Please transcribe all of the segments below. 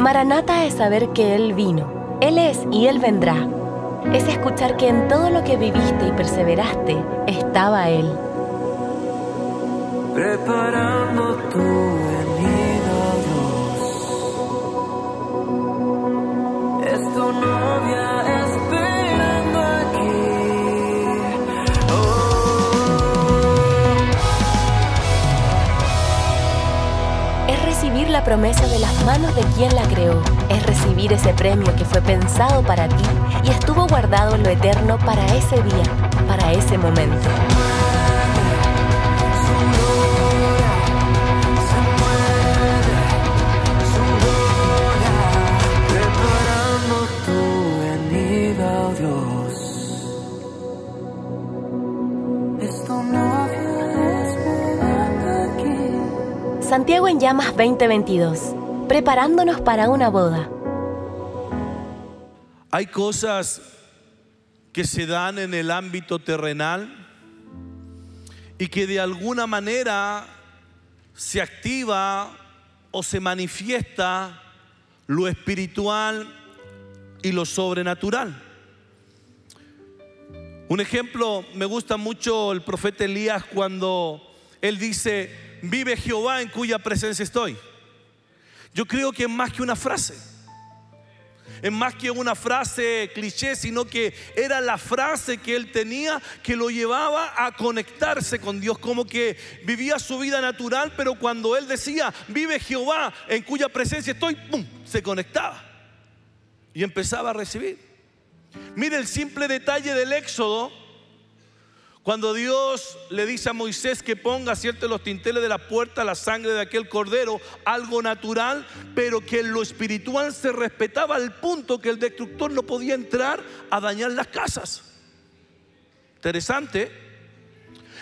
Maranata es saber que Él vino, Él es y Él vendrá. Es escuchar que en todo lo que viviste y perseveraste estaba Él. Preparando tu venida, Dios. Es tu novia esperando aquí. Es recibir la promesa de las manos de quien la creó. Es recibir ese premio que fue pensado para ti y estuvo guardado en lo eterno para ese día, para ese momento. Preparando tu venida, Dios. Es tu novia esperando aquí. Santiago en Llamas 2022. Preparándonos para una boda. Hay cosas que se dan en el ámbito terrenal y que de alguna manera se activa o se manifiesta lo espiritual y lo sobrenatural. Un ejemplo, me gusta mucho el profeta Elías cuando él dice: vive Jehová en cuya presencia estoy. Yo creo que es más que una frase. Es más que una frase cliché, sino que era la frase que él tenía que lo llevaba a conectarse con Dios, como que vivía su vida natural, pero cuando él decía vive Jehová en cuya presencia estoy, ¡pum!, se conectaba y empezaba a recibir. Mire el simple detalle del Éxodo, cuando Dios le dice a Moisés que ponga, ¿cierto?, los dinteles de la puerta, la sangre de aquel cordero, algo natural, pero que en lo espiritual se respetaba al punto que el destructor no podía entrar a dañar las casas. Interesante.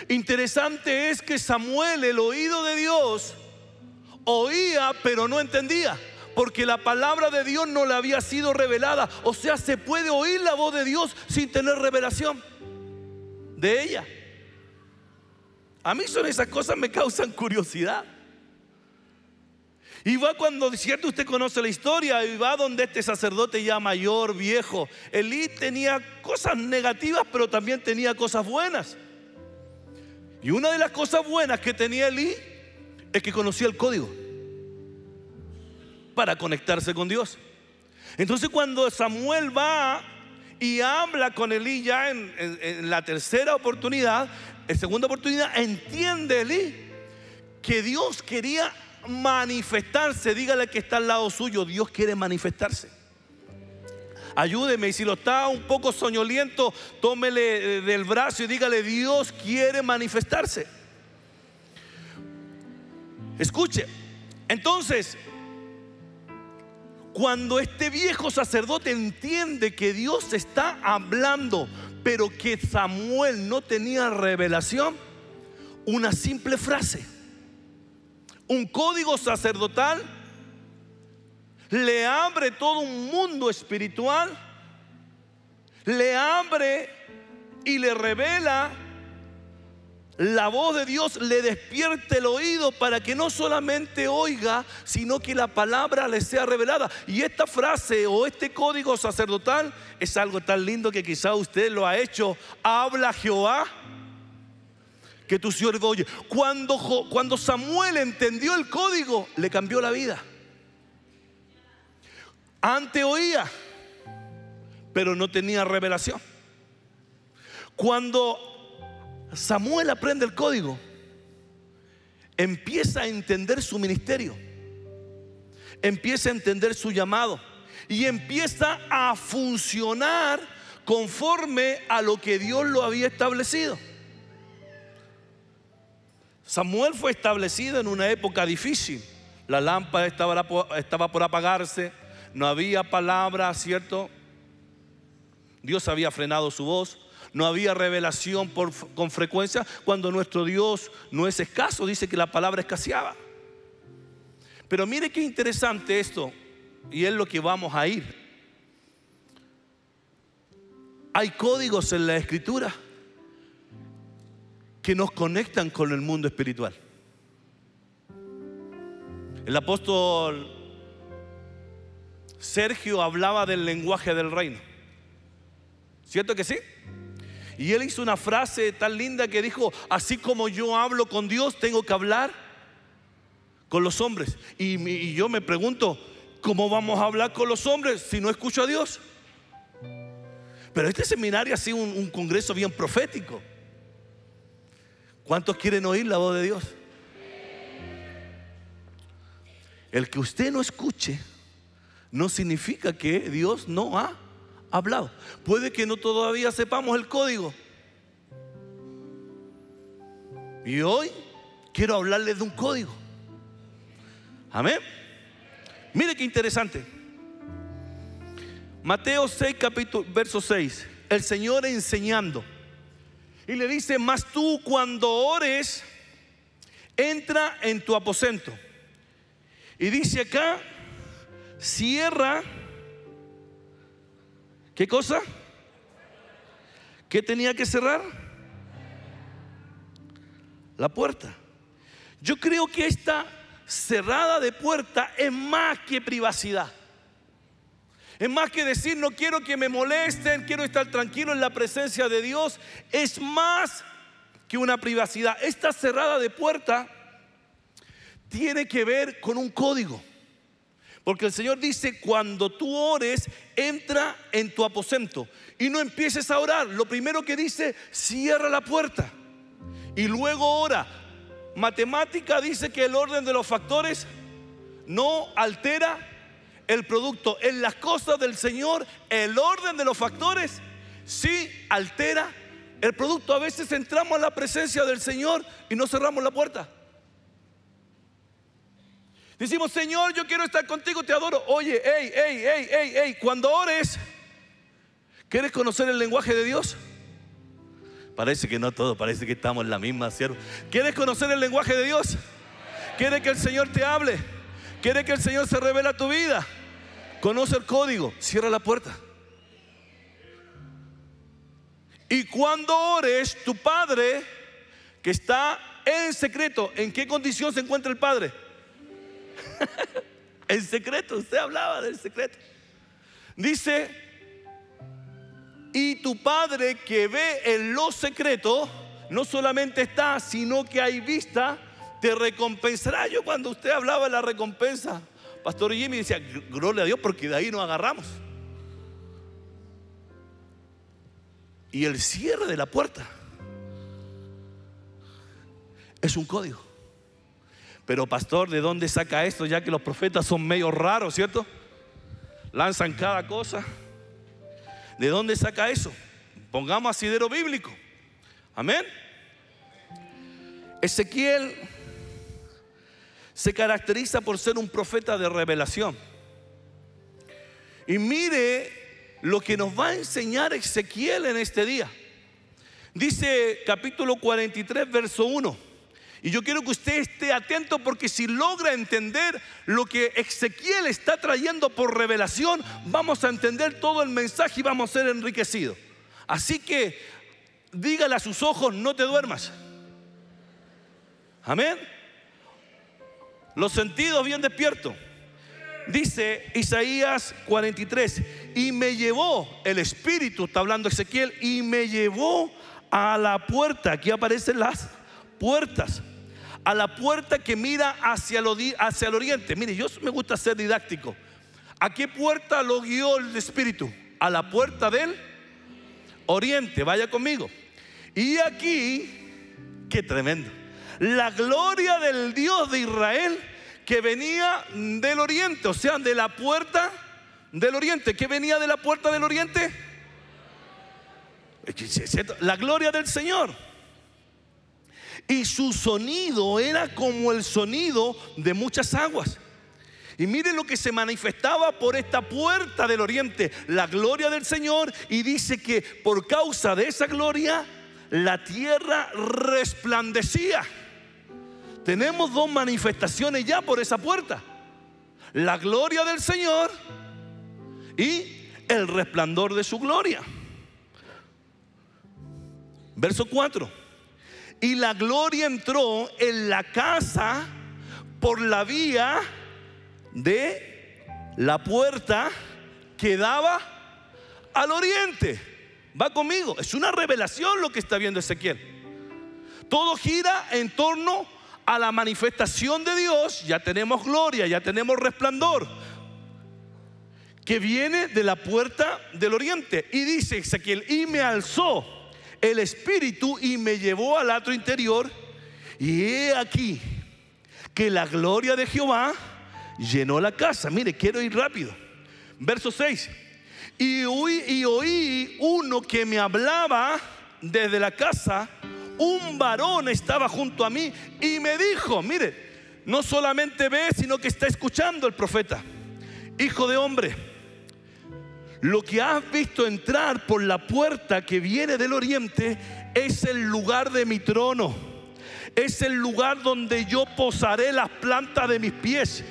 Interesante es que Samuel, el oído de Dios, oía pero no entendía, porque la palabra de Dios no le había sido revelada. O sea, se puede oír la voz de Dios sin tener revelación de ella. A mí son esas cosas, me causan curiosidad. Y va cuando, cierto, usted conoce la historia, y va donde este sacerdote ya mayor, viejo. Elí tenía cosas negativas, pero también tenía cosas buenas. Y una de las cosas buenas que tenía Elí es que conocía el código para conectarse con Dios. Entonces cuando Samuel va y habla con Elí ya en la tercera oportunidad, en segunda oportunidad, entiende Elí que Dios quería manifestarse. Dígale que está al lado suyo: Dios quiere manifestarse. Ayúdeme, y si lo está un poco soñoliento, tómele del brazo y dígale: Dios quiere manifestarse. Escuche, entonces, cuando este viejo sacerdote entiende que Dios está hablando, pero que Samuel no tenía revelación, una simple frase, un código sacerdotal, le abre todo un mundo espiritual, le abre y le revela la voz de Dios, le despierta el oído para que no solamente oiga, sino que la palabra le sea revelada. Y esta frase o este código sacerdotal es algo tan lindo que quizá usted lo ha hecho. Habla Jehová, que tu siervo oye. Cuando Samuel entendió el código, le cambió la vida. Antes oía, pero no tenía revelación. Cuando Samuel aprende el código, empieza a entender su ministerio, empieza a entender su llamado y empieza a funcionar conforme a lo que Dios lo había establecido. Samuel fue establecido en una época difícil. La lámpara estaba por apagarse, no había palabra, ¿cierto? Dios había frenado su voz. No había revelación con frecuencia. Cuando nuestro Dios no es escaso, dice que la palabra escaseaba. Pero mire qué interesante esto, y es lo que vamos a ir. Hay códigos en la Escritura que nos conectan con el mundo espiritual. El apóstol Sergio hablaba del lenguaje del reino. ¿Cierto que sí? Y él hizo una frase tan linda que dijo: así como yo hablo con Dios, tengo que hablar con los hombres. Y yo me pregunto, ¿cómo vamos a hablar con los hombres si no escucho a Dios? Pero este seminario ha sido un congreso bien profético. ¿Cuántos quieren oír la voz de Dios? El que usted no escuche no significa que Dios no ha hablado. Puede que no todavía sepamos el código. Y hoy quiero hablarles de un código. Amén. Mire qué interesante. Mateo 6, verso 6. El Señor enseñando. Y le dice: mas tú, cuando ores, entra en tu aposento. Y dice acá: cierra. ¿Qué cosa? ¿Qué tenía que cerrar? La puerta. Yo creo que esta cerrada de puerta es más que privacidad. Es más que decir: no quiero que me molesten, quiero estar tranquilo en la presencia de Dios. Es más que una privacidad. Esta cerrada de puerta tiene que ver con un código. Porque el Señor dice: cuando tú ores, entra en tu aposento y no empieces a orar. Lo primero que dice: cierra la puerta y luego ora. Matemática dice que el orden de los factores no altera el producto. En las cosas del Señor, el orden de los factores sí altera el producto. A veces entramos a la presencia del Señor y no cerramos la puerta. Decimos: Señor, yo quiero estar contigo, te adoro. Oye, cuando ores, ¿quieres conocer el lenguaje de Dios? Parece que no todo, parece que estamos en la misma, ¿cierto? ¿Quieres conocer el lenguaje de Dios? ¿Quieres que el Señor te hable? ¿Quieres que el Señor se revele a tu vida? Conoce el código, cierra la puerta. Y cuando ores, tu Padre que está en secreto, ¿en qué condición se encuentra el Padre? En secreto. Usted hablaba del secreto. Dice: y tu Padre que ve en lo secreto, no solamente está, sino que hay vista, te recompensará. Yo, cuando usted hablaba de la recompensa, Pastor Jimmy decía: gloria a Dios, porque de ahí nos agarramos. Y el cierre de la puerta es un código. Pero pastor, ¿de dónde saca esto? Ya que los profetas son medio raros, ¿cierto? Lanzan cada cosa. ¿De dónde saca eso? Pongamos asidero bíblico. Amén. Ezequiel se caracteriza por ser un profeta de revelación. Y mire lo que nos va a enseñar Ezequiel en este día. Dice capítulo 43, verso 1. Y yo quiero que usted esté atento, porque si logra entender lo que Ezequiel está trayendo por revelación, vamos a entender todo el mensaje y vamos a ser enriquecidos. Así que dígale a sus ojos: no te duermas. Amén. Los sentidos bien despiertos. Dice Isaías 43: y me llevó el Espíritu, está hablando Ezequiel, y me llevó a la puerta. Aquí aparecen las puertas. A la puerta que mira hacia el oriente. Mire, yo me gusta ser didáctico. ¿A qué puerta lo guió el Espíritu? A la puerta del oriente. Vaya conmigo. Y aquí, qué tremendo, la gloria del Dios de Israel que venía del oriente. O sea, de la puerta del oriente. ¿Qué venía de la puerta del oriente? La gloria del Señor. Y su sonido era como el sonido de muchas aguas. Y miren lo que se manifestaba por esta puerta del oriente: la gloria del Señor. Y dice que por causa de esa gloria la tierra resplandecía. Tenemos dos manifestaciones ya por esa puerta: la gloria del Señor y el resplandor de su gloria. Verso 4: y la gloria entró en la casa por la vía de la puerta que daba al oriente. Va conmigo, es una revelación lo que está viendo Ezequiel. Todo gira en torno a la manifestación de Dios. Ya tenemos gloria, ya tenemos resplandor, que viene de la puerta del oriente. Y dice Ezequiel: y me alzó el espíritu y me llevó al atrio interior, y he aquí que la gloria de Jehová llenó la casa. Mire, quiero ir rápido. Verso 6. Y oí uno que me hablaba desde la casa. Un varón estaba junto a mí y me dijo, mire, no solamente ve, sino que está escuchando el profeta: hijo de hombre, lo que has visto entrar por la puerta que viene del oriente es el lugar de mi trono. Es el lugar donde yo posaré las plantas de mis pies.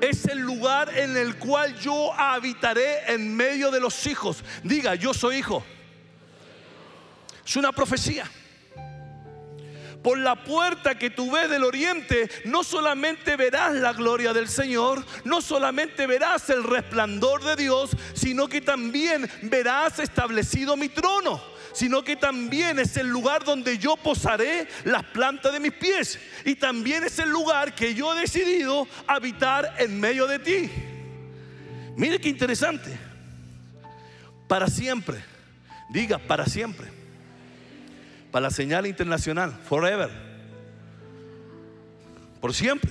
Es el lugar en el cual yo habitaré en medio de los hijos. Diga: yo soy hijo. Es una profecía. Por la puerta que tú ves del oriente, no solamente verás la gloria del Señor, no solamente verás el resplandor de Dios, sino que también verás establecido mi trono, sino que también es el lugar donde yo posaré las plantas de mis pies, y también es el lugar que yo he decidido habitar en medio de ti. Mire qué interesante. Para siempre. Diga: para siempre. Para la señal internacional, forever, por siempre.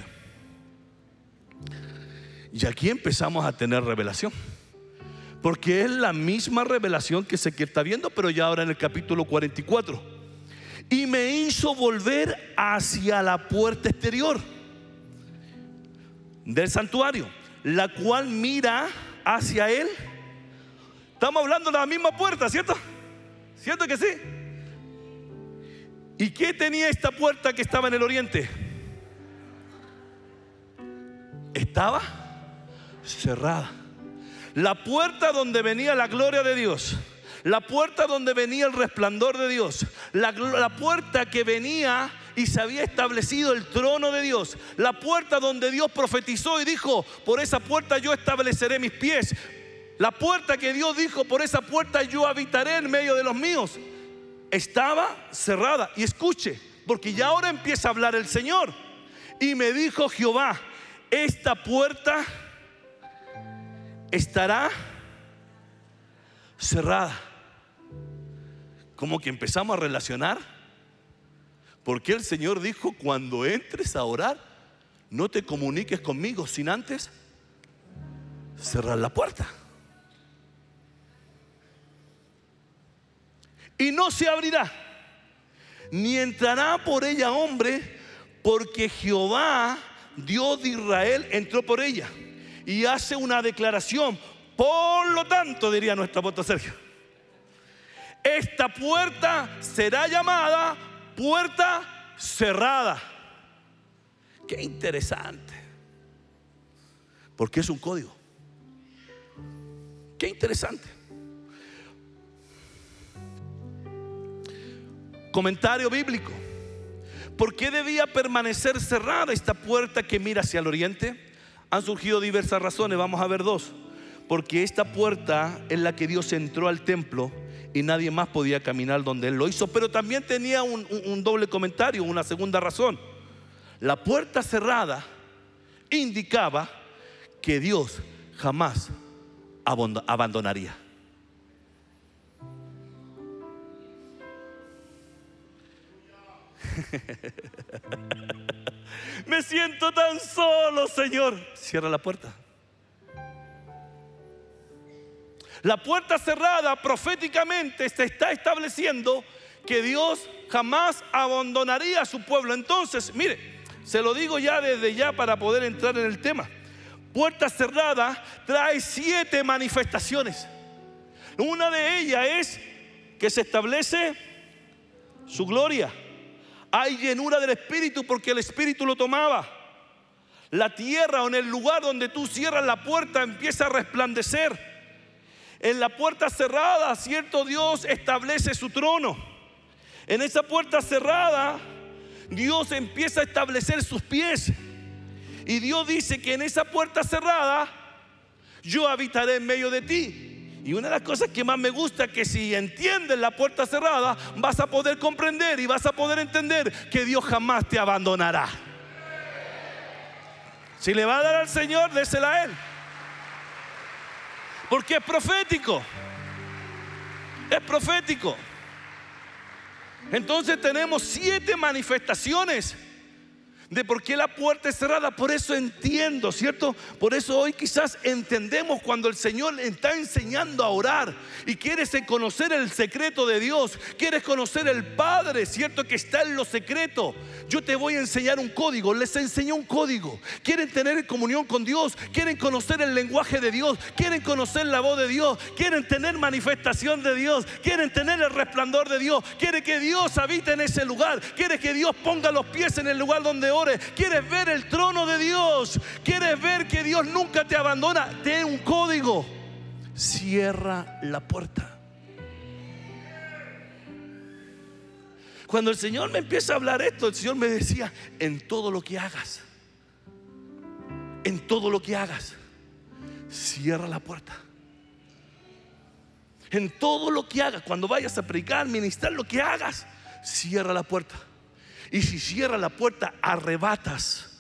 Y aquí empezamos a tener revelación, porque es la misma revelación que Ezequiel está viendo, pero ya ahora en el capítulo 44. Y me hizo volver hacia la puerta exterior del santuario, la cual mira hacia él. Estamos hablando de la misma puerta, ¿cierto? ¿Cierto que sí? ¿Y qué tenía esta puerta que estaba en el oriente? Estaba cerrada. La puerta donde venía la gloria de Dios, la puerta donde venía el resplandor de Dios, la puerta que venía y se había establecido el trono de Dios, la puerta donde Dios profetizó y dijo: por esa puerta yo estableceré mis pies. La puerta que Dios dijo: por esa puerta yo habitaré en medio de los míos. Estaba cerrada. Y escuche, porque ya ahora empieza a hablar el Señor. Y me dijo Jehová: esta puerta estará cerrada. Como que empezamos a relacionar, porque el Señor dijo: cuando entres a orar, no te comuniques conmigo sin antes cerrar la puerta. Y no se abrirá, ni entrará por ella hombre, porque Jehová, Dios de Israel, entró por ella. Y hace una declaración: por lo tanto, diría nuestro apóstol Sergio, esta puerta será llamada puerta cerrada. Qué interesante, porque es un código. Qué interesante. Comentario bíblico: ¿por qué debía permanecer cerrada esta puerta que mira hacia el oriente? Han surgido diversas razones, vamos a ver dos. Porque esta puerta es la que Dios entró al templo y nadie más podía caminar donde Él lo hizo. Pero también tenía un doble comentario, una segunda razón. La puerta cerrada indicaba que Dios jamás abandonaría. Me siento tan solo, Señor. Cierra la puerta. La puerta cerrada proféticamente se está estableciendo que Dios jamás abandonaría a su pueblo. Entonces, mire, se lo digo ya desde ya para poder entrar en el tema. Puerta cerrada trae 7 manifestaciones. Una de ellas es que se establece su gloria. Hay llenura del Espíritu porque el Espíritu lo tomaba. La tierra, o en el lugar donde tú cierras la puerta, empieza a resplandecer. En la puerta cerrada, cierto, Dios establece su trono. En esa puerta cerrada, Dios empieza a establecer sus pies. Y Dios dice que en esa puerta cerrada yo habitaré en medio de ti. Y una de las cosas que más me gusta es que si entiendes la puerta cerrada, vas a poder comprender y vas a poder entender que Dios jamás te abandonará. Si le va a dar al Señor, désela a Él, porque es profético. Es profético. Entonces tenemos 7 manifestaciones de por qué la puerta es cerrada. Por eso entiendo, ¿cierto? Por eso hoy quizás entendemos cuando el Señor está enseñando a orar y quieres conocer el secreto de Dios, quieres conocer el Padre, ¿cierto? Que está en lo secreto. Yo te voy a enseñar un código, les enseñé un código. Quieren tener comunión con Dios, quieren conocer el lenguaje de Dios, quieren conocer la voz de Dios, quieren tener manifestación de Dios, quieren tener el resplandor de Dios, quieren que Dios habite en ese lugar, quieren que Dios ponga los pies en el lugar donde ore. Quieres ver el trono de Dios, quieres ver que Dios nunca te abandona. Ten un código: cierra la puerta. Cuando el Señor me empieza a hablar esto, el Señor me decía: en todo lo que hagas, en todo lo que hagas, cierra la puerta. En todo lo que hagas, cuando vayas a predicar, ministrar, lo que hagas, cierra la puerta. Y si cierras la puerta, arrebatas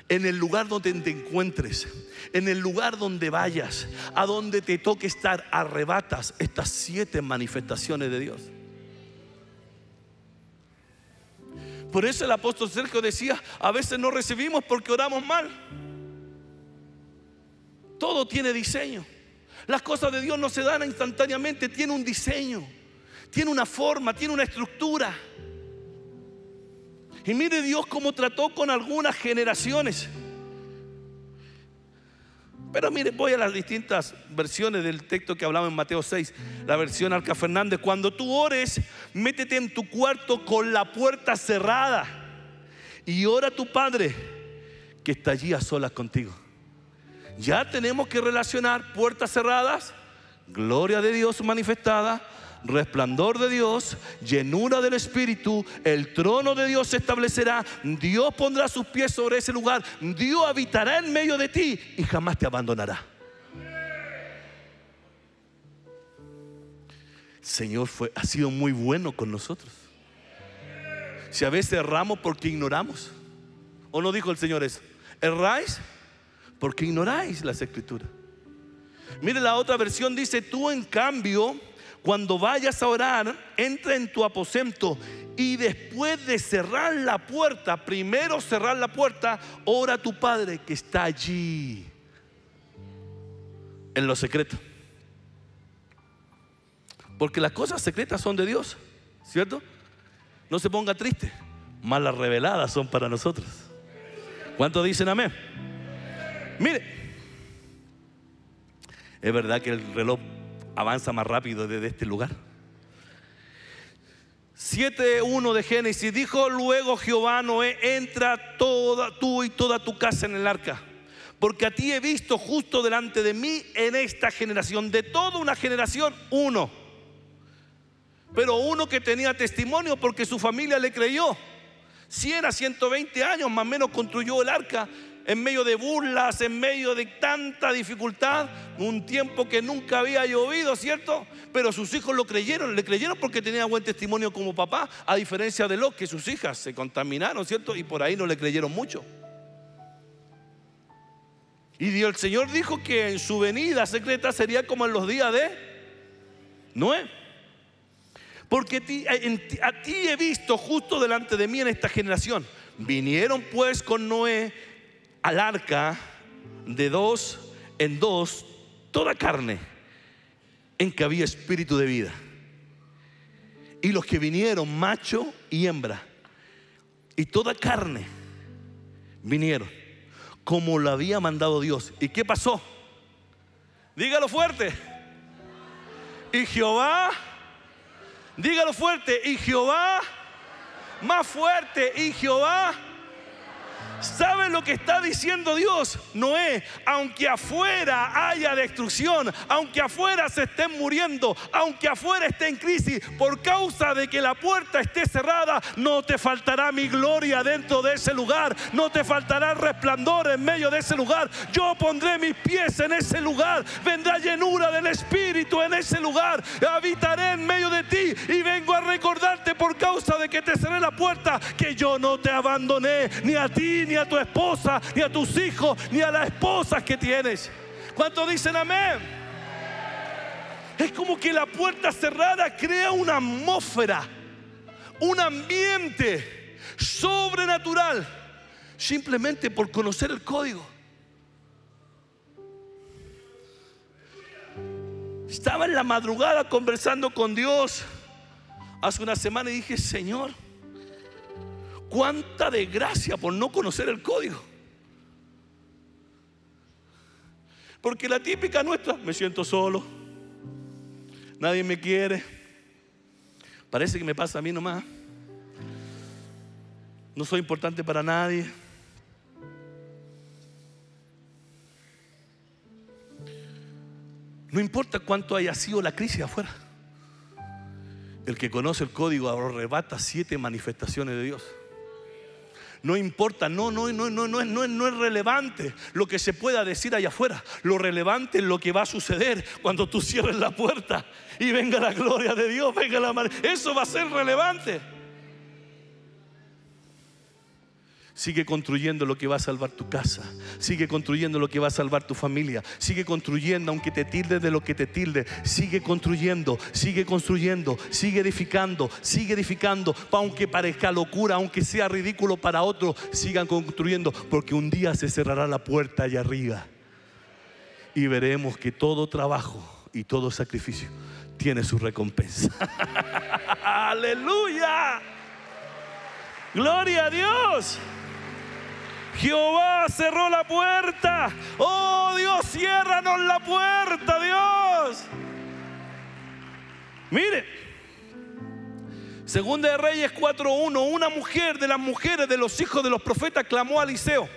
en el lugar donde te encuentres, en el lugar donde vayas, a donde te toque estar, arrebatas estas 7 manifestaciones de Dios. Por eso el apóstol Sergio decía: a veces no recibimos porque oramos mal. Todo tiene diseño. Las cosas de Dios no se dan instantáneamente, tiene un diseño, tiene una forma, tiene una estructura. Y mire Dios cómo trató con algunas generaciones. Pero mire, voy a las distintas versiones del texto que hablaba en Mateo 6. La versión Arca Fernández: cuando tú ores, métete en tu cuarto con la puerta cerrada y ora a tu Padre que está allí a solas contigo. Ya tenemos que relacionar puertas cerradas, gloria de Dios manifestada, resplandor de Dios, llenura del Espíritu, el trono de Dios se establecerá, Dios pondrá sus pies sobre ese lugar, Dios habitará en medio de ti y jamás te abandonará. El Señor ha sido muy bueno con nosotros. Si a veces erramos porque ignoramos, ¿o no dijo el Señor eso? Erráis porque ignoráis las Escrituras. Mire, la otra versión dice: tú en cambio, cuando vayas a orar, entra en tu aposento y después de cerrar la puerta, primero cerrar la puerta, ora a tu Padre que está allí en lo secreto. Porque las cosas secretas son de Dios, ¿cierto? No se ponga triste, mas las reveladas son para nosotros. ¿Cuántos dicen amén? Mire, es verdad que el reloj avanza más rápido desde este lugar. 7:1 de Génesis. Dijo luego Jehová a Noé: entra tú y toda tu casa en el arca, porque a ti he visto justo delante de mí en esta generación. De toda una generación, uno, pero uno que tenía testimonio porque su familia le creyó. 100 a 120 años más o menos construyó el arca, en medio de burlas, en medio de tanta dificultad, un tiempo que nunca había llovido, ¿cierto? Pero sus hijos le creyeron porque tenía buen testimonio como papá, a diferencia de Lot, que sus hijas se contaminaron, ¿cierto? Y por ahí no le creyeron mucho. Y el Señor dijo que en su venida secreta sería como en los días de Noé. Porque a ti he visto justo delante de mí en esta generación. Vinieron pues con Noé al arca de 2 en 2 toda carne en que había espíritu de vida, y los que vinieron, macho y hembra, y toda carne vinieron como lo había mandado Dios. ¿Y qué pasó? Dígalo fuerte. Y Jehová, dígalo fuerte. Y Jehová, más fuerte. Y Jehová ¿Saben lo que está diciendo Dios? Noé, aunque afuera haya destrucción, aunque afuera se estén muriendo, aunque afuera esté en crisis, por causa de que la puerta esté cerrada, no te faltará mi gloria dentro de ese lugar, no te faltará el resplandor en medio de ese lugar. Yo pondré mis pies en ese lugar, vendrá llenura del Espíritu en ese lugar, habitaré en medio de ti y vengo a recordarte, por causa de que te cerré la puerta, que yo no te abandoné, ni a ti, ni a tu esposa, ni a tus hijos, ni a las esposas que tienes. ¿Cuántos dicen amén? Es como que la puerta cerrada crea una atmósfera, un ambiente sobrenatural, simplemente por conocer el código. Estaba en la madrugada conversando con Dios hace una semana y dije: Señor, cuánta desgracia por no conocer el código. Porque la típica nuestra: me siento solo, nadie me quiere, parece que me pasa a mí nomás, no soy importante para nadie. No importa cuánto haya sido la crisis afuera, el que conoce el código arrebata 7 manifestaciones de Dios. No importa, no es relevante lo que se pueda decir allá afuera. Lo relevante es lo que va a suceder cuando tú cierres la puerta y venga la gloria de Dios, venga la mano. Eso va a ser relevante. Sigue construyendo lo que va a salvar tu casa. Sigue construyendo lo que va a salvar tu familia. Sigue construyendo aunque te tilde de lo que te tilde. Sigue construyendo, sigue construyendo, sigue edificando, aunque parezca locura, aunque sea ridículo para otros. Sigan construyendo, porque un día se cerrará la puerta allá arriba y veremos que todo trabajo y todo sacrificio tiene su recompensa. Aleluya, gloria a Dios. Jehová cerró la puerta. Oh Dios, ciérranos la puerta, Dios. Mire, Segunda de Reyes 4:1. Una mujer de las mujeres de los hijos de los profetas clamó a Eliseo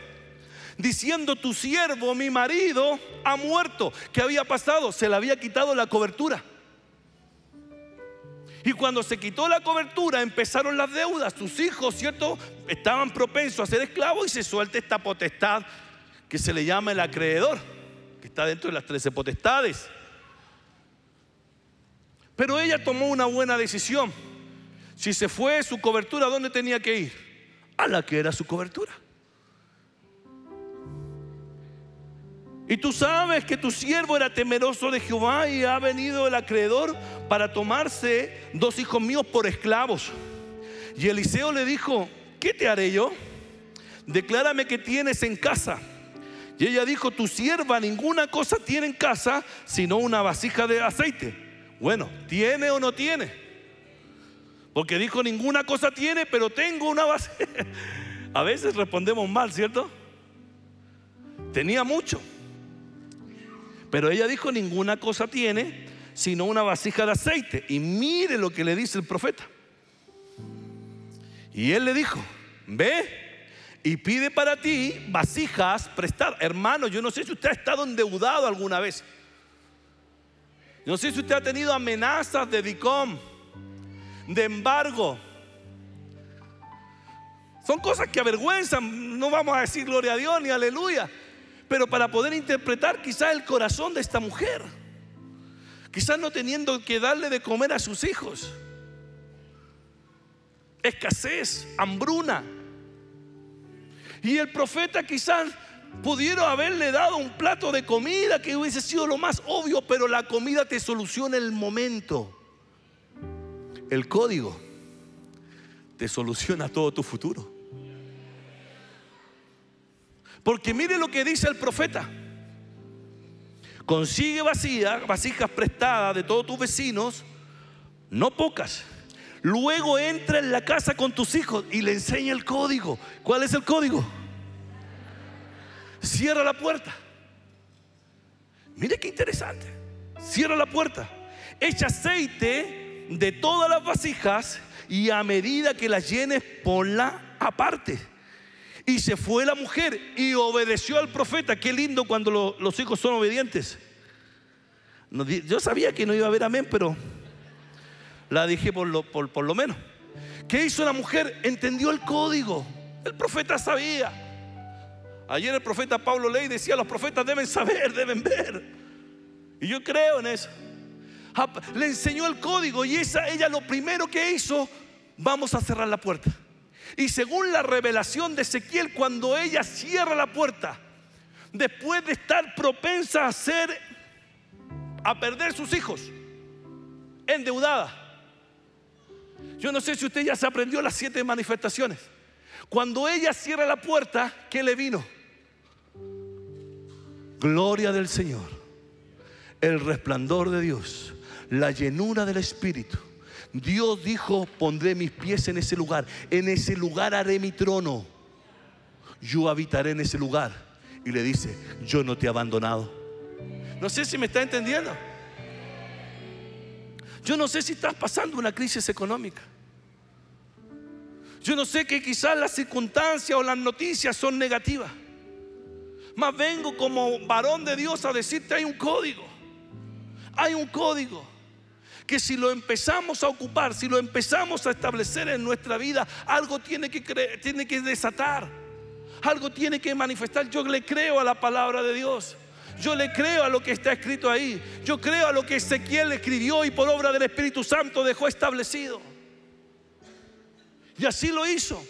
diciendo: tu siervo, mi marido, ha muerto. ¿Qué había pasado? Se le había quitado la cobertura. Y cuando se quitó la cobertura, empezaron las deudas. Sus hijos, ¿cierto?, estaban propensos a ser esclavos, y se suelta esta potestad que se le llama el acreedor, que está dentro de las 13 potestades. Pero ella tomó una buena decisión. Si se fue su cobertura, ¿a dónde tenía que ir? A la que era su cobertura. Y tú sabes que tu siervo era temeroso de Jehová, y ha venido el acreedor para tomarse 2 hijos míos por esclavos. Y Eliseo le dijo: ¿qué te haré yo? Declárame qué tienes en casa. Y ella dijo: tu sierva ninguna cosa tiene en casa sino una vasija de aceite. Bueno, ¿tiene o no tiene? Porque dijo ninguna cosa tiene, pero tengo una vasija. A veces respondemos mal, ¿cierto? Tenía mucho, pero ella dijo ninguna cosa tiene sino una vasija de aceite. Y mire lo que le dice el profeta. Y él le dijo: ve y pide para ti vasijas prestadas. Hermano, yo no sé si usted ha estado endeudado alguna vez. No sé si usted ha tenido amenazas de DICOM, de embargo. Son cosas que avergüenzan. No vamos a decir gloria a Dios ni aleluya, pero para poder interpretar quizás el corazón de esta mujer, quizás no teniendo que darle de comer a sus hijos, escasez, hambruna. Y el profeta quizás pudiera haberle dado un plato de comida que hubiese sido lo más obvio, pero la comida te soluciona el momento. El código te soluciona todo tu futuro. Porque mire lo que dice el profeta: consigue vasijas prestadas de todos tus vecinos, no pocas. Luego entra en la casa con tus hijos y le enseña el código. ¿Cuál es el código? Cierra la puerta. Mire qué interesante. Cierra la puerta, echa aceite de todas las vasijas, y a medida que las llenes, ponla aparte. Y se fue la mujer y obedeció al profeta. Qué lindo cuando los hijos son obedientes. Yo sabía que no iba a haber amén, pero la dije por lo menos. ¿Qué hizo la mujer? Entendió el código. El profeta sabía. Ayer el profeta Pablo Ley decía: los profetas deben saber, deben ver. Y yo creo en eso. Le enseñó el código y ella lo primero que hizo: vamos a cerrar la puerta. Y según la revelación de Ezequiel, cuando ella cierra la puerta, después de estar propensa a perder sus hijos, endeudada. Yo no sé si usted ya se aprendió las 7 manifestaciones. Cuando ella cierra la puerta, ¿qué le vino? Gloria del Señor, el resplandor de Dios, la llenura del Espíritu. Dios dijo: pondré mis pies en ese lugar haré mi trono, yo habitaré en ese lugar. Y le dice: yo no te he abandonado. No sé si me está entendiendo. Yo no sé si estás pasando una crisis económica. Yo no sé que quizás las circunstancias o las noticias son negativas. Mas vengo como varón de Dios a decirte: hay un código. Hay un código que si lo empezamos a ocupar, si lo empezamos a establecer en nuestra vida, algo tiene que desatar, algo tiene que manifestar. Yo le creo a la palabra de Dios. Yo le creo a lo que está escrito ahí. Yo creo a lo que Ezequiel escribió y por obra del Espíritu Santo dejó establecido. Y así lo hizo.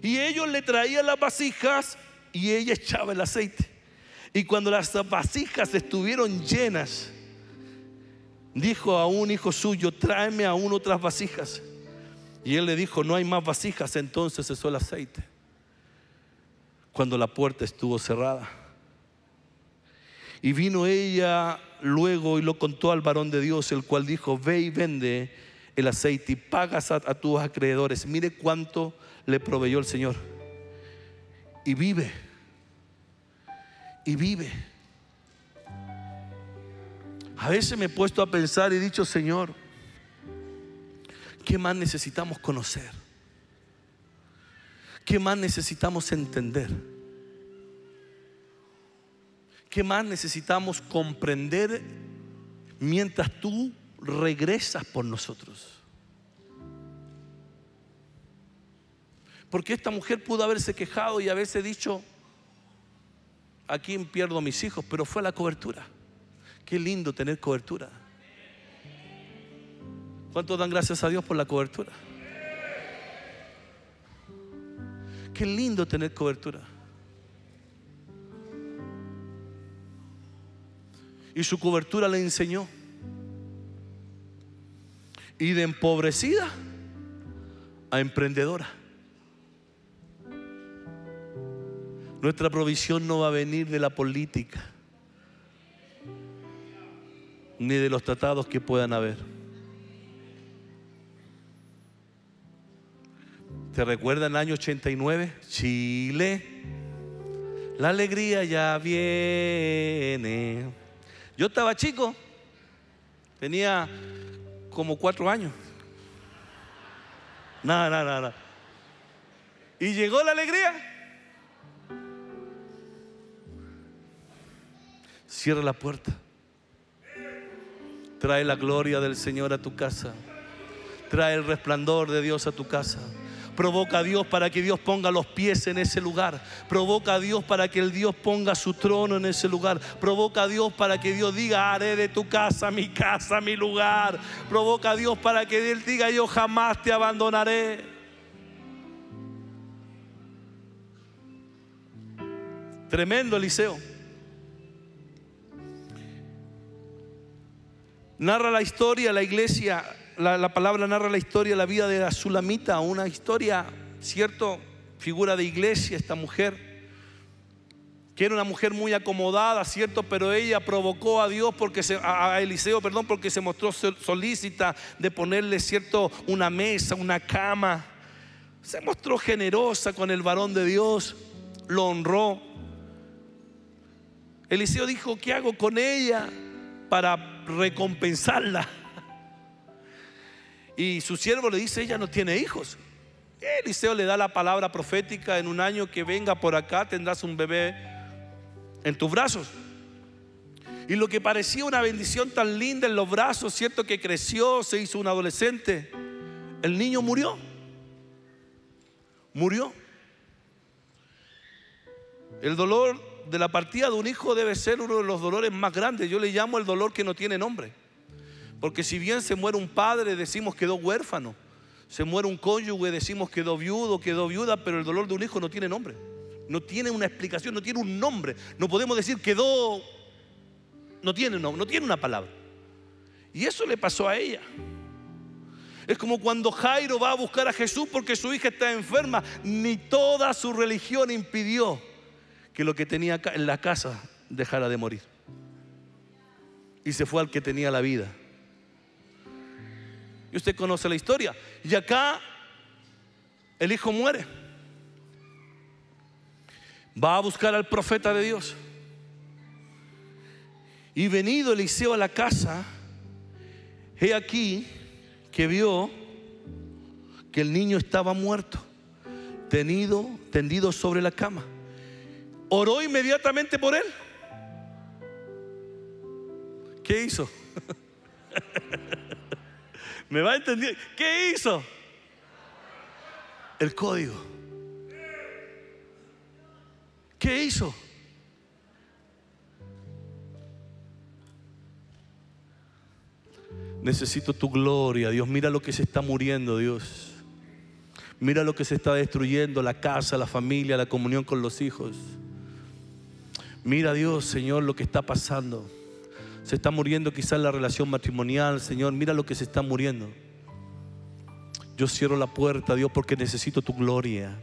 Y ellos le traían las vasijas y ella echaba el aceite. Y cuando las vasijas estuvieron llenas, dijo a un hijo suyo: tráeme aún otras vasijas. Y él le dijo: no hay más vasijas. Entonces cesó el aceite. Cuando la puerta estuvo cerrada. Y vino ella luego y lo contó al varón de Dios, el cual dijo: ve y vende el aceite y pagas a tus acreedores. Mire cuánto le proveyó el Señor. Y vive. Y vive. A veces me he puesto a pensar y he dicho: Señor, ¿qué más necesitamos conocer? ¿Qué más necesitamos entender? ¿Qué más necesitamos comprender mientras tú regresas por nosotros? Porque esta mujer pudo haberse quejado y haberse dicho: aquí pierdo a mis hijos, pero fue la cobertura. Qué lindo tener cobertura. ¿Cuántos dan gracias a Dios por la cobertura? Qué lindo tener cobertura. Y su cobertura le enseñó. Y de empobrecida a emprendedora. Nuestra provisión no va a venir de la política, ni de los tratados que puedan haber. ¿Te recuerdan el año 89? Chile, la alegría ya viene. Yo estaba chico, tenía como 4 años. Nada. Y llegó la alegría. Cierra la puerta. Trae la gloria del Señor a tu casa. Trae el resplandor de Dios a tu casa. Provoca a Dios para que Dios ponga los pies en ese lugar. Provoca a Dios para que el Dios ponga su trono en ese lugar. Provoca a Dios para que Dios diga: haré de tu casa, mi lugar. Provoca a Dios para que Él diga: yo jamás te abandonaré. Tremendo, Eliseo. Narra la historia, la iglesia, la palabra narra la historia, la vida de la Sulamita, una historia, cierto, figura de iglesia, esta mujer, que era una mujer muy acomodada, cierto, pero ella provocó a Dios a Eliseo, porque se mostró solícita de ponerle, cierto, una mesa, una cama. Se mostró generosa con el varón de Dios, lo honró. Eliseo dijo: ¿qué hago con ella para recompensarla? Y su siervo le dice: ella no tiene hijos. Eliseo le da la palabra profética: en un año que venga por acá tendrás un bebé en tus brazos. Y lo que parecía una bendición tan linda en los brazos, cierto que creció, se hizo un adolescente, el niño murió. El dolor de la partida de un hijo debe ser uno de los dolores más grandes. Yo le llamo el dolor que no tiene nombre, porque si bien se muere un padre, decimos quedó huérfano. Se muere un cónyuge, decimos quedó viudo, quedó viuda. Pero el dolor de un hijo no tiene nombre, no tiene una explicación, no tiene un nombre. No podemos decir quedó, no tiene nombre, no tiene una palabra. Y eso le pasó a ella. Es como cuando Jairo va a buscar a Jesús porque su hija está enferma. Ni toda su religión impidió que lo que tenía en la casa dejara de morir, y se fue al que tenía la vida. Y usted conoce la historia. Y acá el hijo muere. Va a buscar al profeta de Dios. Y venido Eliseo a la casa, he aquí que vio que el niño estaba muerto, tendido sobre la cama. Oró inmediatamente por él. ¿Qué hizo? ¿Me va a entender? ¿Qué hizo? El código. ¿Qué hizo? Necesito tu gloria, Dios. Mira lo que se está muriendo, Dios. Mira lo que se está destruyendo: la casa, la familia, la comunión con los hijos. Mira, Dios, Señor, lo que está pasando. Se está muriendo quizás la relación matrimonial, Señor. Mira lo que se está muriendo. Yo cierro la puerta, Dios, porque necesito tu gloria.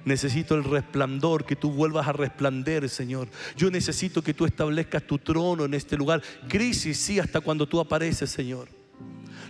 Necesito el resplandor, que tú vuelvas a resplandecer, Señor. Yo necesito que tú establezcas tu trono en este lugar. Crisis, sí, hasta cuando tú apareces, Señor.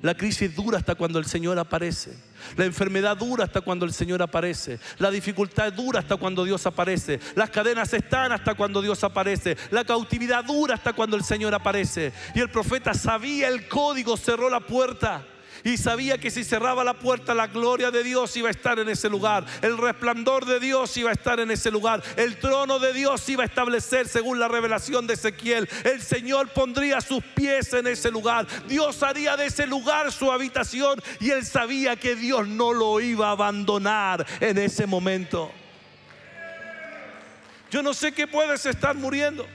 La crisis dura hasta cuando el Señor aparece. La enfermedad dura hasta cuando el Señor aparece. La dificultad dura hasta cuando Dios aparece. Las cadenas están hasta cuando Dios aparece. La cautividad dura hasta cuando el Señor aparece. Y el profeta sabía el código, cerró la puerta. Y sabía que si cerraba la puerta, la gloria de Dios iba a estar en ese lugar. El resplandor de Dios iba a estar en ese lugar. El trono de Dios iba a establecer según la revelación de Ezequiel. El Señor pondría sus pies en ese lugar. Dios haría de ese lugar su habitación. Y él sabía que Dios no lo iba a abandonar en ese momento. Yo no sé qué puedes estar muriendo.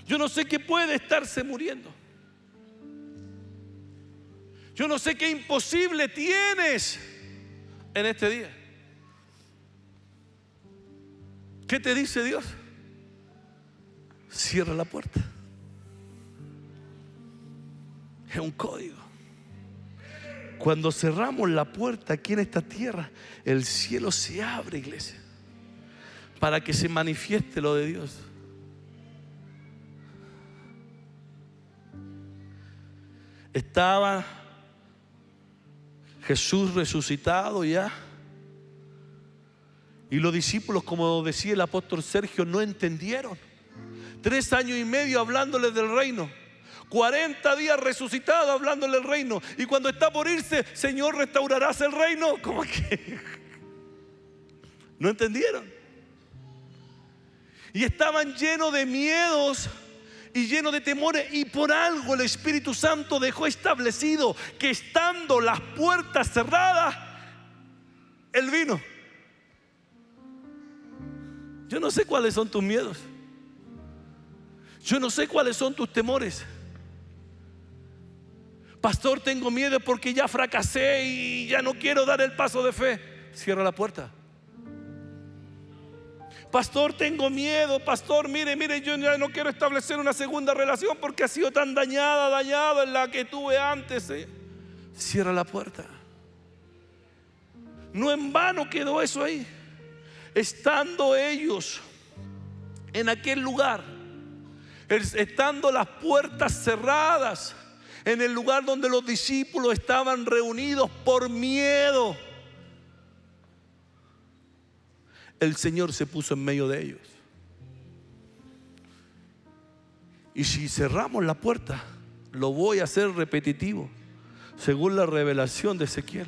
Yo no sé qué puede estarse muriendo. Yo no sé qué imposible tienes en este día. ¿Qué te dice Dios? Cierra la puerta. Es un código. Cuando cerramos la puerta aquí en esta tierra, el cielo se abre, iglesia, para que se manifieste lo de Dios. Estaba Jesús resucitado ya, y los discípulos, como decía el apóstol Sergio, no entendieron. 3 años y medio hablándoles del reino, 40 días resucitado hablándole del reino, y cuando está por irse: Señor, ¿restaurarás el reino? ¿Cómo que? No entendieron. Y estaban llenos de miedos y lleno de temores, y por algo el Espíritu Santo dejó establecido que estando las puertas cerradas, Él vino. Yo no sé cuáles son tus miedos. Yo no sé cuáles son tus temores. Pastor, tengo miedo porque ya fracasé y ya no quiero dar el paso de fe. Cierra la puerta. Pastor, tengo miedo. Pastor, mire, yo ya no quiero establecer una segunda relación porque ha sido tan dañado en la que tuve antes. Cierra la puerta. No en vano quedó eso ahí. Estando ellos en aquel lugar, estando las puertas cerradas, en el lugar donde los discípulos estaban reunidos por miedo, el Señor se puso en medio de ellos. Y si cerramos la puerta, lo voy a hacer repetitivo, según la revelación de Ezequiel,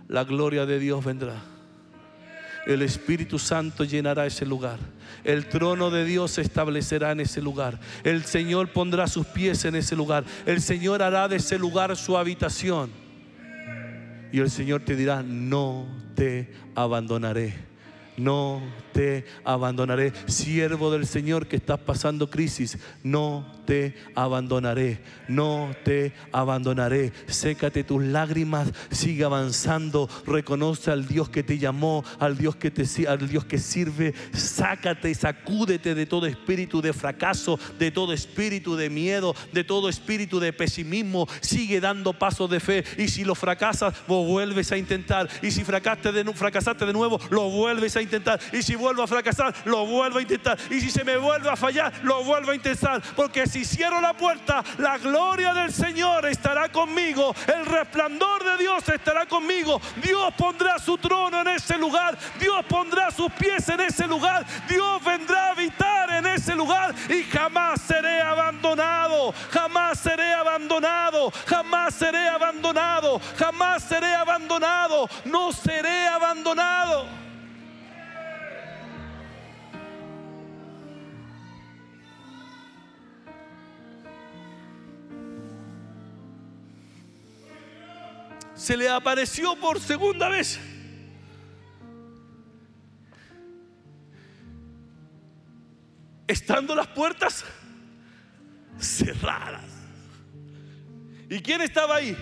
la gloria de Dios vendrá. El Espíritu Santo llenará ese lugar. El trono de Dios se establecerá en ese lugar. El Señor pondrá sus pies en ese lugar. El Señor hará de ese lugar su habitación. Y el Señor te dirá: no te abandonaré. No te abandonaré. Siervo del Señor que estás pasando crisis, no te abandonaré. No te abandonaré. Sécate tus lágrimas, sigue avanzando. Reconoce al Dios que te llamó, al Dios que sirve. Sácate y sacúdete de todo espíritu de fracaso, de todo espíritu de miedo, de todo espíritu de pesimismo. Sigue dando pasos de fe. Y si lo fracasas, vos vuelves a intentar. Y si fracasaste de nuevo, lo vuelves a intentar. Y si vuelvo a fracasar, lo vuelvo a intentar. Y si se me vuelve a fallar, lo vuelvo a intentar. Porque si cierro la puerta, la gloria del Señor estará conmigo. El resplandor de Dios estará conmigo. Dios pondrá su trono en ese lugar. Dios pondrá sus pies en ese lugar. Dios vendrá a habitar en ese lugar. Y jamás seré abandonado. Jamás seré abandonado. Jamás seré abandonado. Jamás seré abandonado. No seré abandonado. Se le apareció por segunda vez. Estando las puertas cerradas. ¿Y quién estaba ahí?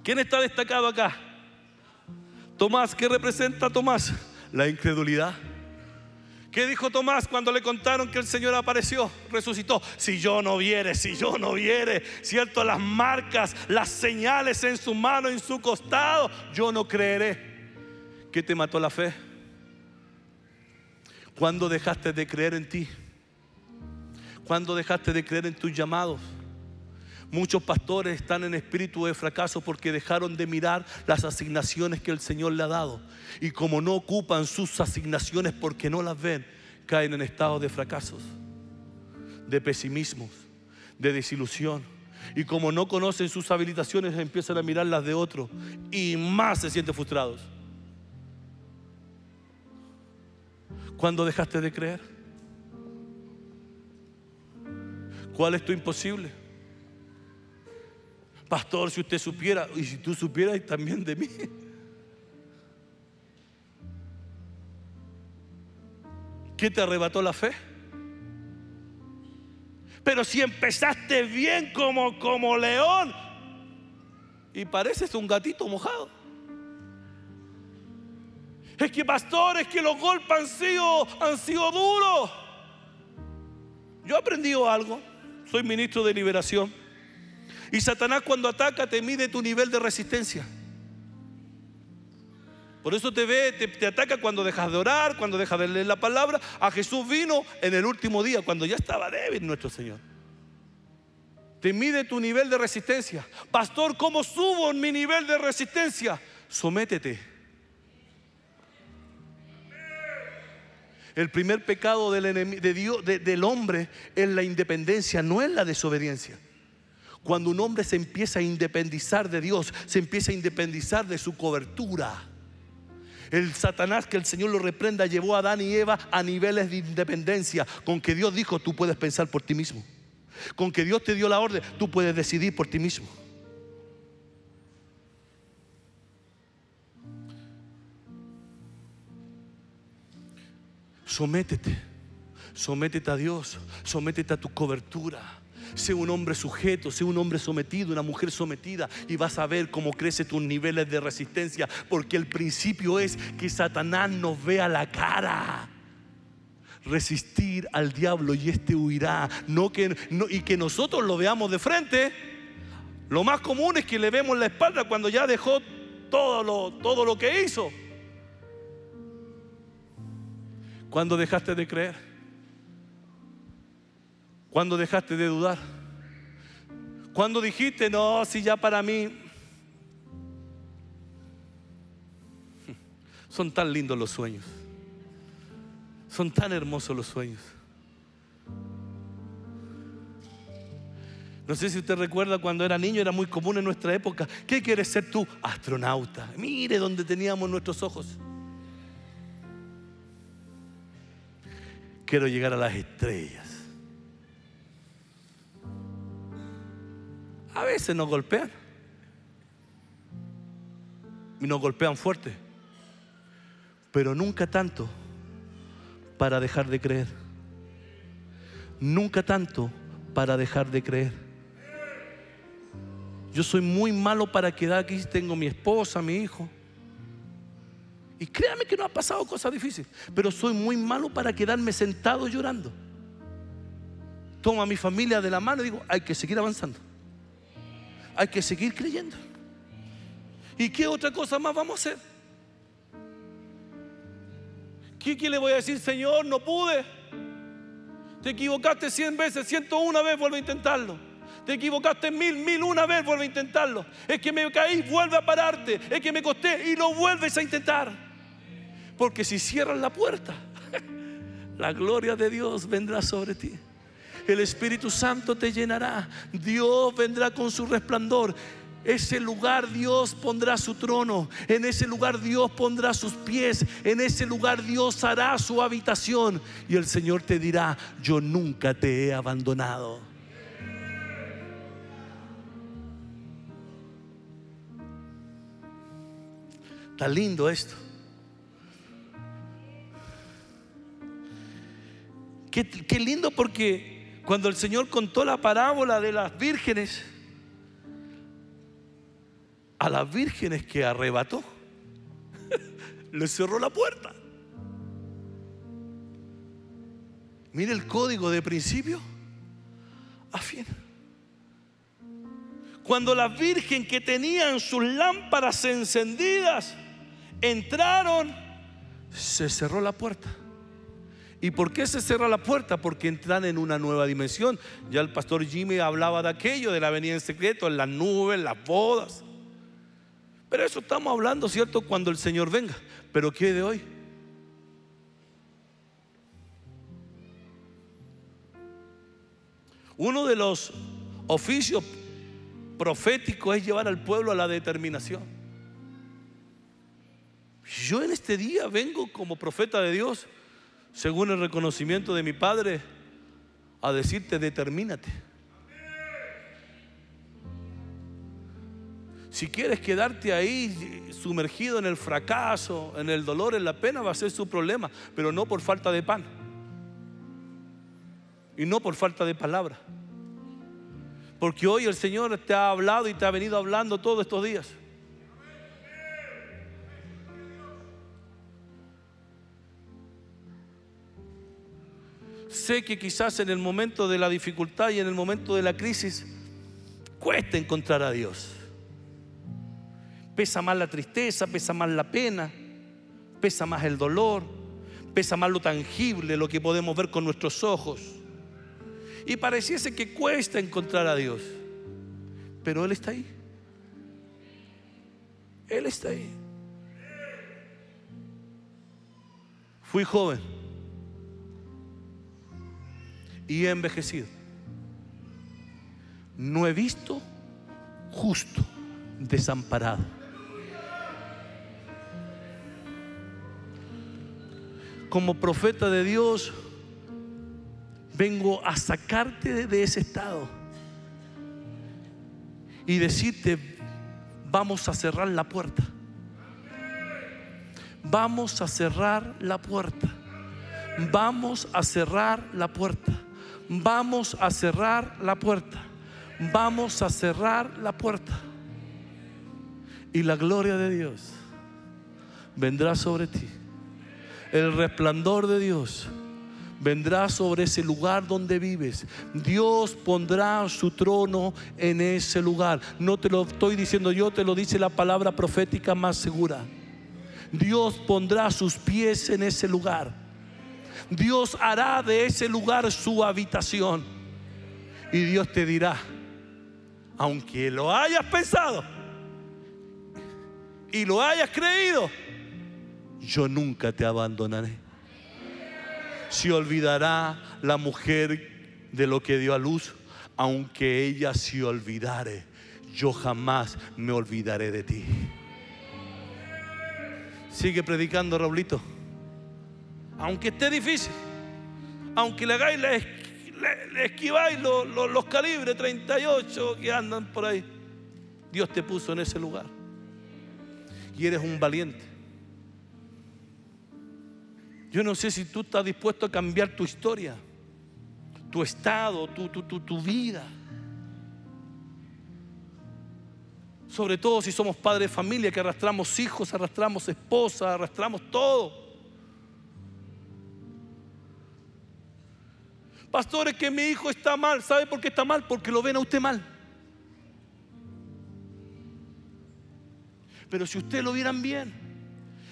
¿Quién está destacado acá? Tomás. ¿Qué representa Tomás? La incredulidad. ¿Qué dijo Tomás cuando le contaron que el Señor apareció, resucitó? Si yo no viere, cierto, las marcas, las señales en su mano, en su costado, yo no creeré. ¿Qué te mató la fe? ¿Cuándo dejaste de creer en ti? ¿Cuándo dejaste de creer en tus llamados? Muchos pastores están en espíritu de fracaso porque dejaron de mirar las asignaciones que el Señor le ha dado. Y como no ocupan sus asignaciones porque no las ven, caen en estados de fracasos, de pesimismo, de desilusión. Y como no conocen sus habilitaciones, empiezan a mirar las de otros y más se sienten frustrados. ¿Cuándo dejaste de creer? ¿Cuál es tu imposible? Pastor, si usted supiera, y si tú supieras también de mí. ¿Qué te arrebató la fe? Pero si empezaste bien como león y pareces un gatito mojado. Es que pastor, es que los golpes han sido duros. Yo he aprendido algo. Soy ministro de liberación. Y Satanás cuando ataca te mide tu nivel de resistencia. Por eso te ataca cuando dejas de orar, cuando dejas de leer la palabra. A Jesús vino en el último día, cuando ya estaba débil nuestro Señor. Te mide tu nivel de resistencia. Pastor, ¿cómo subo en mi nivel de resistencia? Sométete. El primer pecado del hombre es la independencia, no es la desobediencia. Cuando un hombre se empieza a independizar de Dios, se empieza a independizar de su cobertura. El Satanás, que el Señor lo reprenda, llevó a Adán y Eva a niveles de independencia. Con que Dios dijo, tú puedes pensar por ti mismo. Con que Dios te dio la orden, tú puedes decidir por ti mismo. Sométete a Dios, sométete a tu cobertura. Sé un hombre sujeto, sé un hombre sometido, una mujer sometida, y vas a ver cómo crecen tus niveles de resistencia. Porque el principio es que Satanás nos vea la cara. Resistir al diablo y este huirá. Y que nosotros lo veamos de frente. Lo más común es que le vemos la espalda cuando ya dejó todo lo que hizo. ¿Cuándo dejaste de creer? ¿Cuándo dejaste de dudar? ¿Cuándo dijiste, no, si ya para mí? Son tan lindos los sueños. Son tan hermosos los sueños. No sé si usted recuerda cuando era niño, era muy común en nuestra época. ¿Qué quieres ser tú? Astronauta. Mire donde teníamos nuestros ojos. Quiero llegar a las estrellas. A veces nos golpean. Y nos golpean fuerte. Pero nunca tanto para dejar de creer. Nunca tanto para dejar de creer. Yo soy muy malo para quedar aquí. Tengo mi esposa, mi hijo. Y créame que no ha pasado cosas difíciles. Pero soy muy malo para quedarme sentado llorando. Tomo a mi familia de la mano y digo, hay que seguir avanzando. Hay que seguir creyendo. ¿Y qué otra cosa más vamos a hacer? ¿Qué le voy a decir? Señor, no pude. Te equivocaste 100 veces, 101 veces, vuelve a intentarlo. Te equivocaste 1001 veces, vuelve a intentarlo. Es que me caí, vuelve a pararte. Es que me costé y lo vuelves a intentar. Porque si cierras la puerta, la gloria de Dios vendrá sobre ti. El Espíritu Santo te llenará. Dios vendrá con su resplandor. Ese lugar Dios pondrá su trono. En ese lugar Dios pondrá sus pies. En ese lugar Dios hará su habitación. Y el Señor te dirá, yo nunca te he abandonado. Está lindo esto. Qué lindo, porque cuando el Señor contó la parábola de las vírgenes, a las vírgenes que arrebató, les cerró la puerta. Mire el código de principio a fin. Cuando las vírgenes que tenían sus lámparas encendidas entraron, se cerró la puerta. ¿Y por qué se cierra la puerta? Porque entran en una nueva dimensión. Ya el pastor Jimmy hablaba de aquello, de la venida en secreto, en las nubes, en las bodas. Pero eso estamos hablando, ¿cierto? Cuando el Señor venga. Pero ¿qué de hoy? Uno de los oficios proféticos es llevar al pueblo a la determinación. Yo en este día vengo como profeta de Dios, según el reconocimiento de mi Padre, a decirte: determínate. Si quieres quedarte ahí sumergido en el fracaso, en el dolor, en la pena, va a ser su problema, pero no por falta de pan y no por falta de palabra. Porque hoy el Señor te ha hablado y te ha venido hablando todos estos días. Sé que quizás en el momento de la dificultad y en el momento de la crisis cuesta encontrar a Dios. Pesa más la tristeza, pesa más la pena, pesa más el dolor, pesa más lo tangible, lo que podemos ver con nuestros ojos. Y pareciese que cuesta encontrar a Dios, pero Él está ahí. Él está ahí. Fui joven y he envejecido. No he visto justo desamparado. Como profeta de Dios, vengo a sacarte de ese estado y decirte: vamos a cerrar la puerta. Vamos a cerrar la puerta. Vamos a cerrar la puerta. Vamos a cerrar la puerta. Vamos a cerrar la puerta. Y la gloria de Dios vendrá sobre ti. El resplandor de Dios vendrá sobre ese lugar donde vives. Dios pondrá su trono en ese lugar. No te lo estoy diciendo yo, te lo dice la palabra profética más segura. Dios pondrá sus pies en ese lugar. Dios hará de ese lugar su habitación. Y Dios te dirá: aunque lo hayas pensado y lo hayas creído, yo nunca te abandonaré. Se olvidará la mujer de lo que dio a luz. aunque ella se olvidare, yo jamás me olvidaré de ti. Sigue predicando, Raulito. Aunque esté difícil, aunque le hagáis, le esquiváis los calibres 38 que andan por ahí, Dios te puso en ese lugar y eres un valiente. Yo no sé si tú estás dispuesto a cambiar tu historia, tu estado, tu vida. Sobre todo si somos padres de familia, que arrastramos hijos, arrastramos esposas, arrastramos todo. Pastores, que mi hijo está mal. ¿Sabe por qué está mal? Porque lo ven a usted mal. Pero si usted lo vieran bien,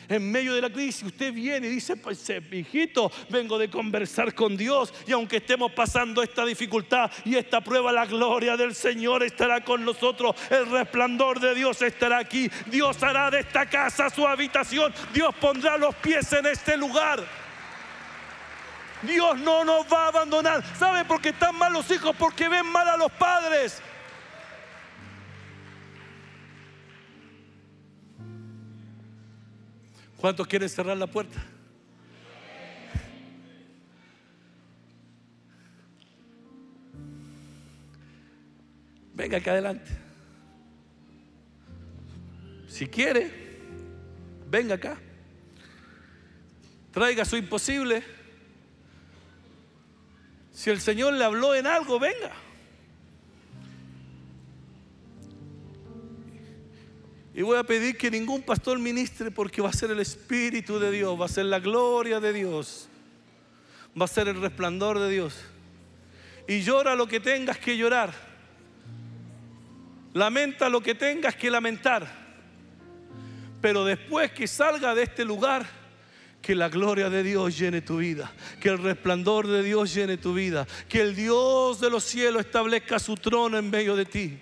en medio de la crisis, usted viene y dice: pues, hijito, vengo de conversar con Dios, y aunque estemos pasando esta dificultad y esta prueba, la gloria del Señor estará con nosotros. El resplandor de Dios estará aquí. Dios hará de esta casa su habitación. Dios pondrá los pies en este lugar. Dios no nos va a abandonar. ¿Sabe por qué están mal los hijos? Porque ven mal a los padres. ¿Cuántos quieren cerrar la puerta? Venga acá adelante. Si quiere, venga acá. Traiga su imposible. Si el Señor le habló en algo, venga. Y voy a pedir que ningún pastor ministre, porque va a ser el Espíritu de Dios, va a ser la gloria de Dios, va a ser el resplandor de Dios. Y llora lo que tengas que llorar, lamenta lo que tengas que lamentar, pero después que salga de este lugar, que la gloria de Dios llene tu vida, que el resplandor de Dios llene tu vida, que el Dios de los cielos establezca su trono en medio de ti,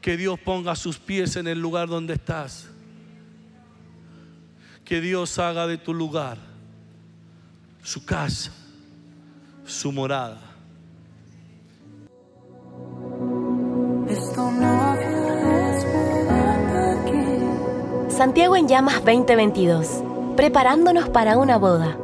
que Dios ponga sus pies en el lugar donde estás, que Dios haga de tu lugar su casa, su morada. Esto no había esperado aquí. Santiago en Llamas 2022, preparándonos para una boda.